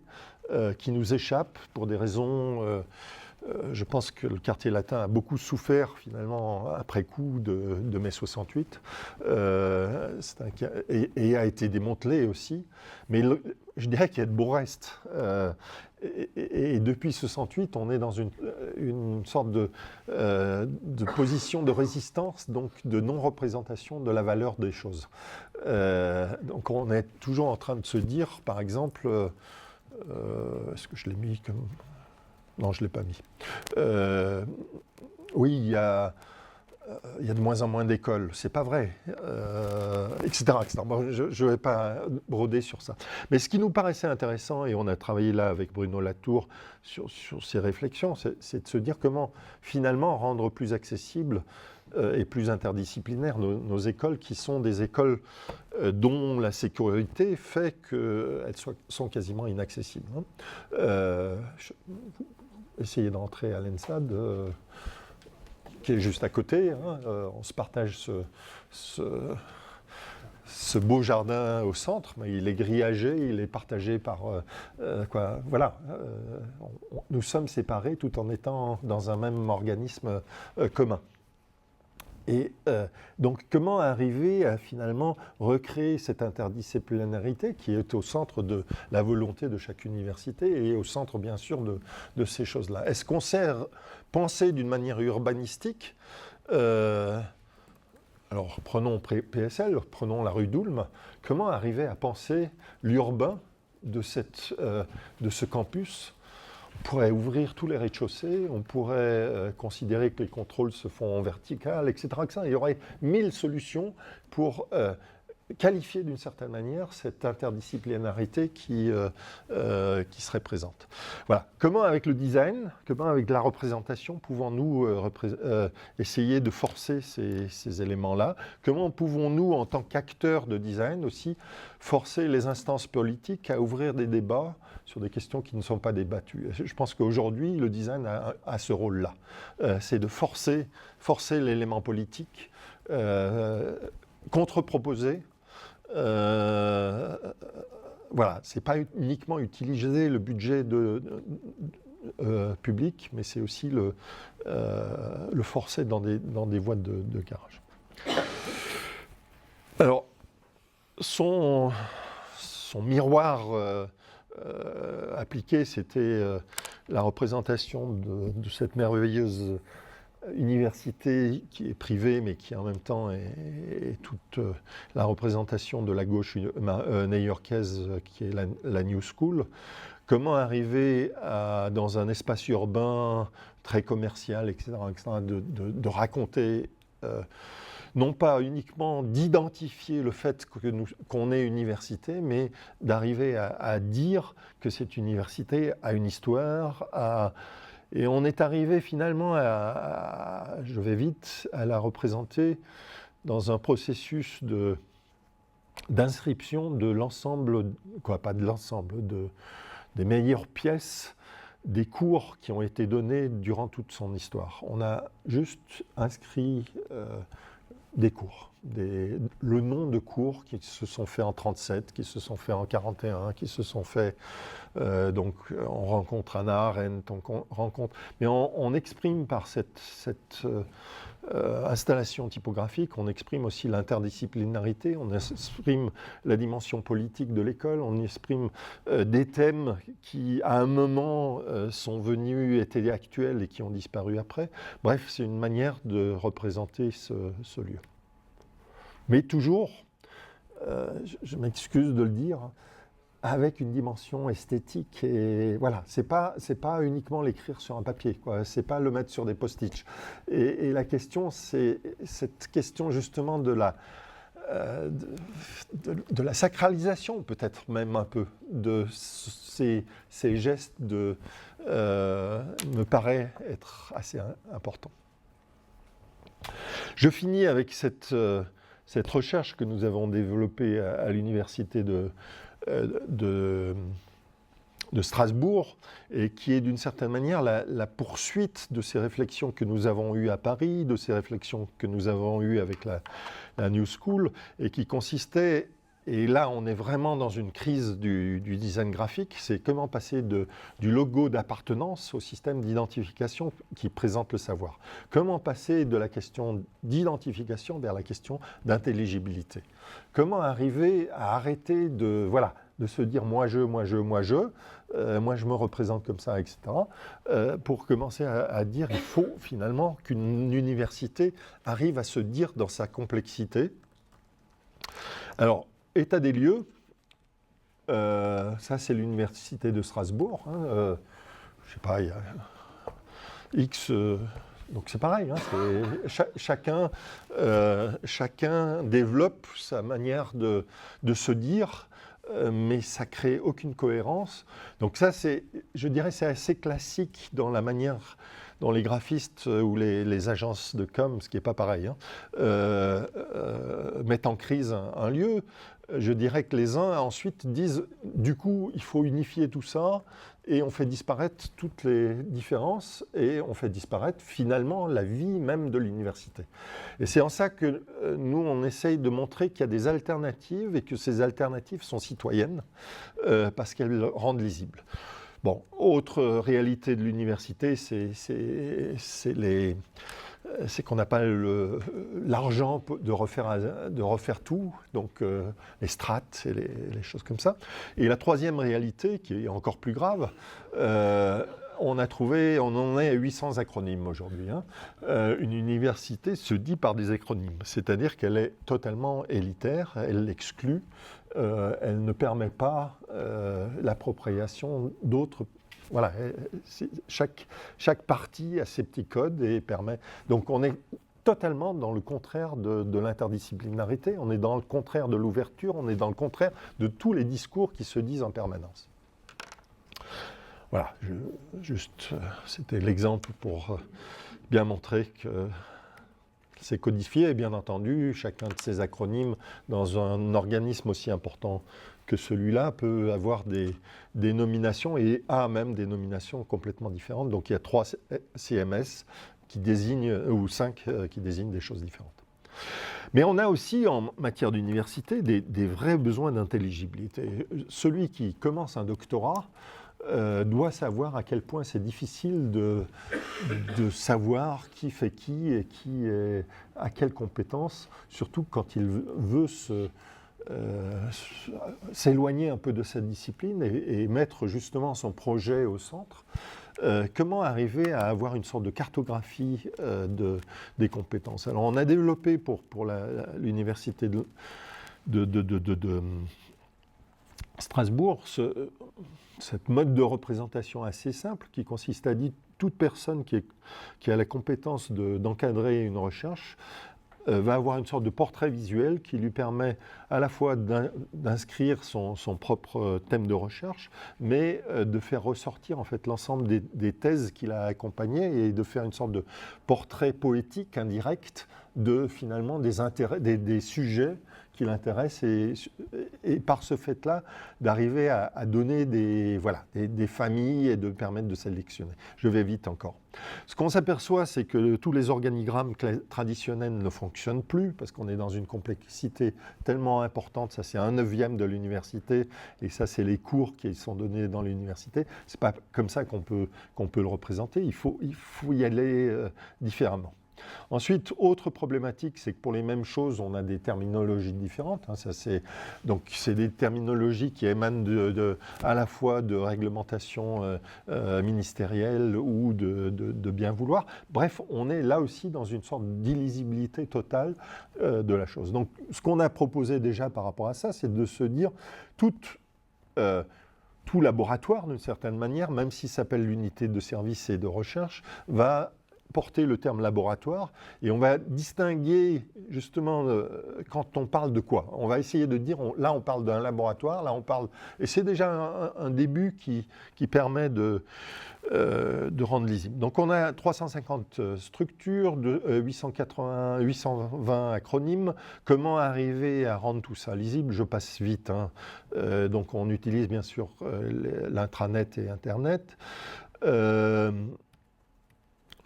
qui nous échappent pour des raisons... je pense que le quartier latin a beaucoup souffert finalement après coup de mai 68 et a été démantelé aussi. Mais je dirais qu'il y a de beaux restes. Et depuis 68, on est dans une une sorte de position de résistance, donc de non-représentation de la valeur des choses. Donc on est toujours en train de se dire, par exemple, est-ce que je l'ai mis comme... Non, je ne l'ai pas mis. Oui, il y a de moins en moins d'écoles, c'est pas vrai, etc. etc. Bon, je ne vais pas broder sur ça. Mais ce qui nous paraissait intéressant, et on a travaillé là avec Bruno Latour sur ces réflexions, c'est de se dire comment finalement rendre plus accessible et plus interdisciplinaires nos écoles, qui sont des écoles dont la sécurité fait qu'elles sont quasiment inaccessibles. Essayez d'entrer à l'ENSAD, qui est juste à côté. On se partage ce beau jardin au centre, mais il est grillagé, il est partagé par... voilà. Nous sommes séparés tout en étant dans un même organisme commun. Et donc, comment arriver à finalement recréer cette interdisciplinarité qui est au centre de la volonté de chaque université et au centre, bien sûr, de ces choses-là? Est-ce qu'on sait penser d'une manière urbanistique alors, prenons PSL, prenons la rue d'Ulm. Comment arriver à penser l'urbain de ce campus? On pourrait ouvrir tous les rez-de-chaussée, on pourrait considérer que les contrôles se font en vertical, etc., etc. Il y aurait 1000 solutions pour qualifier d'une certaine manière cette interdisciplinarité qui serait présente. Voilà. Comment avec le design, comment avec la représentation, pouvons-nous essayer de forcer ces éléments-là? Comment pouvons-nous, en tant qu'acteurs de design aussi, forcer les instances politiques à ouvrir des débats sur des questions qui ne sont pas débattues? Je pense qu'aujourd'hui, le design a ce rôle-là. C'est de forcer l'élément politique, contre-proposer. Voilà, ce n'est pas uniquement utiliser le budget public, mais c'est aussi le forcer dans des voies de garage. Alors, son miroir appliqué, c'était la représentation de cette merveilleuse université qui est privée, mais qui en même temps est toute la représentation de la gauche new-yorkaise, qui est la New School. Comment arriver dans un espace urbain très commercial, etc., de raconter, non pas uniquement d'identifier le fait qu'on est université, mais d'arriver à dire que cette université a une histoire, et on est arrivé finalement je vais vite, à la représenter dans un processus d'inscription de l'ensemble, pas de l'ensemble, des meilleures pièces des cours qui ont été donnés durant toute son histoire. On a juste inscrit des cours, le nom de cours qui se sont faits en 37, qui se sont faits en 41, qui se sont faits, donc on rencontre Hannah Arendt, on rencontre, mais on exprime par cette installation typographique, on exprime aussi l'interdisciplinarité, on exprime la dimension politique de l'école, on exprime des thèmes qui, à un moment, sont venus, étaient actuels et qui ont disparu après. Bref, c'est une manière de représenter ce lieu. Mais toujours, je m'excuse de le dire, avec une dimension esthétique. Et voilà, c'est pas uniquement l'écrire sur un papier, quoi. C'est pas le mettre sur des post-it. Et la question, c'est cette question justement de la sacralisation, peut-être même un peu, de ces gestes me paraît être assez important. Je finis avec cette recherche que nous avons développée à l'université de Strasbourg, et qui est d'une certaine manière la poursuite de ces réflexions que nous avons eues à Paris, de ces réflexions que nous avons eues avec la New School, et qui consistait, et là on est vraiment dans une crise du design graphique, c'est comment passer du logo d'appartenance au système d'identification qui présente le savoir. Comment passer de la question d'identification vers la question d'intelligibilité. Comment arriver à arrêter de de se dire moi je me représente comme ça, etc., pour commencer à dire il faut finalement qu'une université arrive à se dire dans sa complexité. Alors, état des lieux, ça c'est l'université de Strasbourg, hein, je ne sais pas, il y a X... donc c'est pareil, hein, chacun développe sa manière de se dire, mais ça crée aucune cohérence. Donc ça, je dirais, c'est assez classique dans la manière dont les graphistes ou les agences de com, ce qui n'est pas pareil, hein, mettent en crise un lieu. Je dirais que les uns ensuite disent, du coup, il faut unifier tout ça, et on fait disparaître toutes les différences, et on fait disparaître finalement la vie même de l'université. Et c'est en ça que nous, on essaye de montrer qu'il y a des alternatives, et que ces alternatives sont citoyennes, parce qu'elles rendent lisibles. Bon, autre réalité de l'université, c'est qu'on n'a pas l'argent de refaire tout, donc les strates et les choses comme ça. Et la troisième réalité, qui est encore plus grave, on en est à 800 acronymes aujourd'hui. Hein. Une université se dit par des acronymes, c'est-à-dire qu'elle est totalement élitaire, elle l'exclut, elle ne permet pas l'appropriation d'autres. Voilà, chaque partie a ses petits codes et permet. Donc on est totalement dans le contraire de l'interdisciplinarité, on est dans le contraire de l'ouverture, on est dans le contraire de tous les discours qui se disent en permanence. Voilà, c'était l'exemple pour bien montrer que c'est codifié, et bien entendu, chacun de ces acronymes dans un organisme aussi important que celui-là peut avoir des nominations, et a même des nominations complètement différentes. Donc il y a 3 CMS qui désignent, ou 5 qui désignent des choses différentes. Mais on a aussi, en matière d'université, des vrais besoins d'intelligibilité. Celui qui commence un doctorat doit savoir à quel point c'est difficile de savoir qui fait qui et qui est à quelle compétence, surtout quand il veut s'éloigner un peu de cette discipline et mettre justement son projet au centre. Comment arriver à avoir une sorte de cartographie des compétences? Alors on a développé pour l'université de Strasbourg cette mode de représentation assez simple qui consiste à dire toute personne qui a la compétence d'encadrer une recherche va avoir une sorte de portrait visuel qui lui permet à la fois d'inscrire son propre thème de recherche, mais de faire ressortir en fait l'ensemble des thèses qu'il a accompagnées et de faire une sorte de portrait poétique indirect de finalement des sujets qui l'intéressent et par ce fait-là d'arriver à donner des familles et de permettre de sélectionner. Je vais vite encore. Ce qu'on s'aperçoit, c'est que tous les organigrammes traditionnels ne fonctionnent plus parce qu'on est dans une complexité tellement importante. Ça, c'est 1/9 de l'université et ça, c'est les cours qui sont donnés dans l'université. C'est pas comme ça qu'on peut le représenter. Il faut y aller différemment. Ensuite, autre problématique, c'est que pour les mêmes choses, on a des terminologies différentes. Hein, donc, c'est des terminologies qui émanent à la fois de réglementations ministérielles ou de bien vouloir. Bref, on est là aussi dans une sorte d'illisibilité totale de la chose. Donc, ce qu'on a proposé déjà par rapport à ça, c'est de se dire tout laboratoire, d'une certaine manière, même s'il s'appelle l'unité de service et de recherche, va porter le terme laboratoire et on va distinguer justement quand on parle de quoi. On va essayer de dire, là on parle d'un laboratoire, là on parle... Et c'est déjà un début qui permet de rendre lisible. Donc on a 350 structures, 820 acronymes. Comment arriver à rendre tout ça lisible? Je passe vite. Hein. Donc on utilise bien sûr l'intranet et Internet.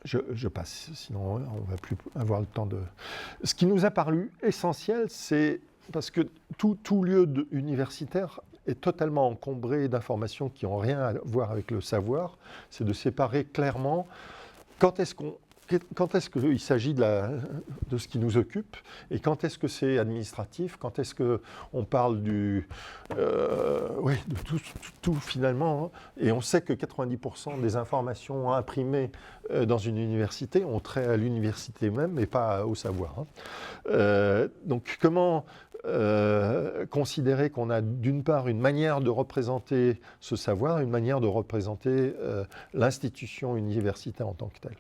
Je passe, sinon on ne va plus avoir le temps de... Ce qui nous a paru essentiel, c'est parce que tout lieu universitaire est totalement encombré d'informations qui n'ont rien à voir avec le savoir, c'est de séparer clairement quand est-ce qu'on quand est-ce qu'il s'agit de ce qui nous occupe et quand est-ce que c'est administratif, quand est-ce qu'on parle de tout finalement. Et on sait que 90% des informations imprimées dans une université ont trait à l'université même et pas au savoir. Donc comment considérer qu'on a d'une part une manière de représenter ce savoir, une manière de représenter l'institution universitaire en tant que telle.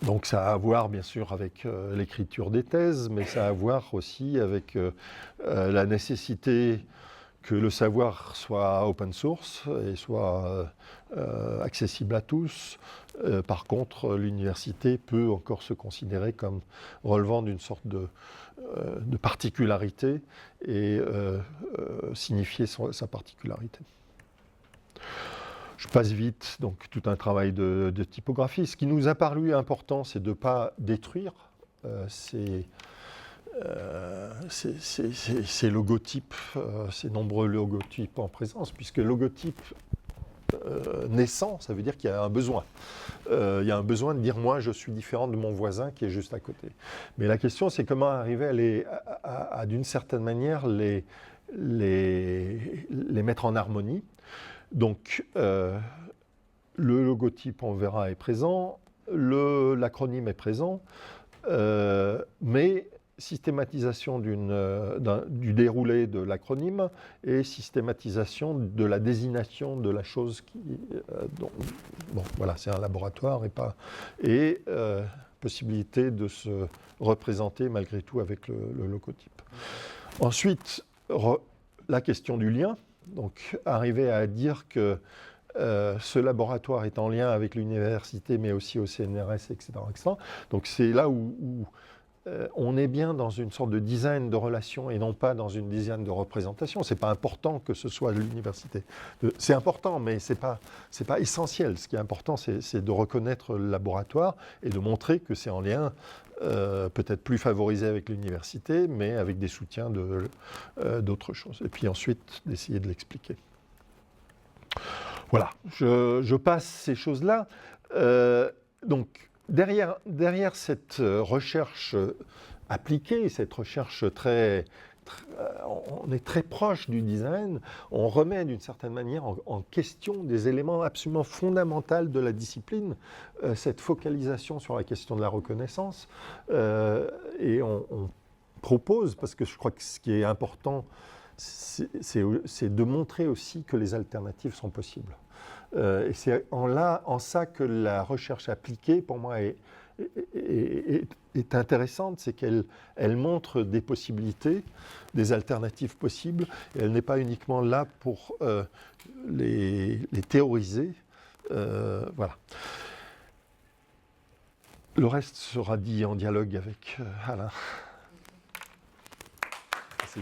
Donc ça a à voir bien sûr avec l'écriture des thèses, mais ça a à voir aussi avec la nécessité que le savoir soit open source et soit accessible à tous. Par contre, l'université peut encore se considérer comme relevant d'une sorte de particularité et signifier sa particularité. Je passe vite, donc tout un travail de typographie. Ce qui nous a paru important, c'est de ne pas détruire ces logotypes, ces nombreux logotypes en présence, puisque logotype naissant, ça veut dire qu'il y a un besoin. Il y a un besoin de dire, moi, je suis différent de mon voisin qui est juste à côté. Mais la question, c'est comment arriver à d'une certaine manière, les mettre en harmonie. Donc, le logotype, on verra, est présent, l'acronyme est présent, mais systématisation du déroulé de l'acronyme et systématisation de la désignation de la chose bon, voilà, c'est un laboratoire et possibilité de se représenter malgré tout avec le logotype. Ensuite, la question du lien. Donc, arriver à dire que ce laboratoire est en lien avec l'université, mais aussi au CNRS, etc. etc. Donc, c'est là où on est bien dans une sorte de design de relation et non pas dans une design de représentation. Ce n'est pas important que ce soit l'université. C'est important, mais ce n'est pas essentiel. Ce qui est important, c'est de reconnaître le laboratoire et de montrer que c'est en lien peut-être plus favorisé avec l'université, mais avec des soutiens d'autres choses. Et puis ensuite, d'essayer de l'expliquer. Voilà, je passe ces choses-là. Donc, derrière cette recherche appliquée, cette recherche on est très proche du design, on remet d'une certaine manière en question des éléments absolument fondamentaux de la discipline, cette focalisation sur la question de la reconnaissance, et on propose, parce que je crois que ce qui est important, c'est de montrer aussi que les alternatives sont possibles. Et c'est en ça que la recherche appliquée, pour moi, est intéressante, c'est qu'elle montre des possibilités, des alternatives possibles, et elle n'est pas uniquement là pour les théoriser. Voilà. Le reste sera dit en dialogue avec Alain. Merci.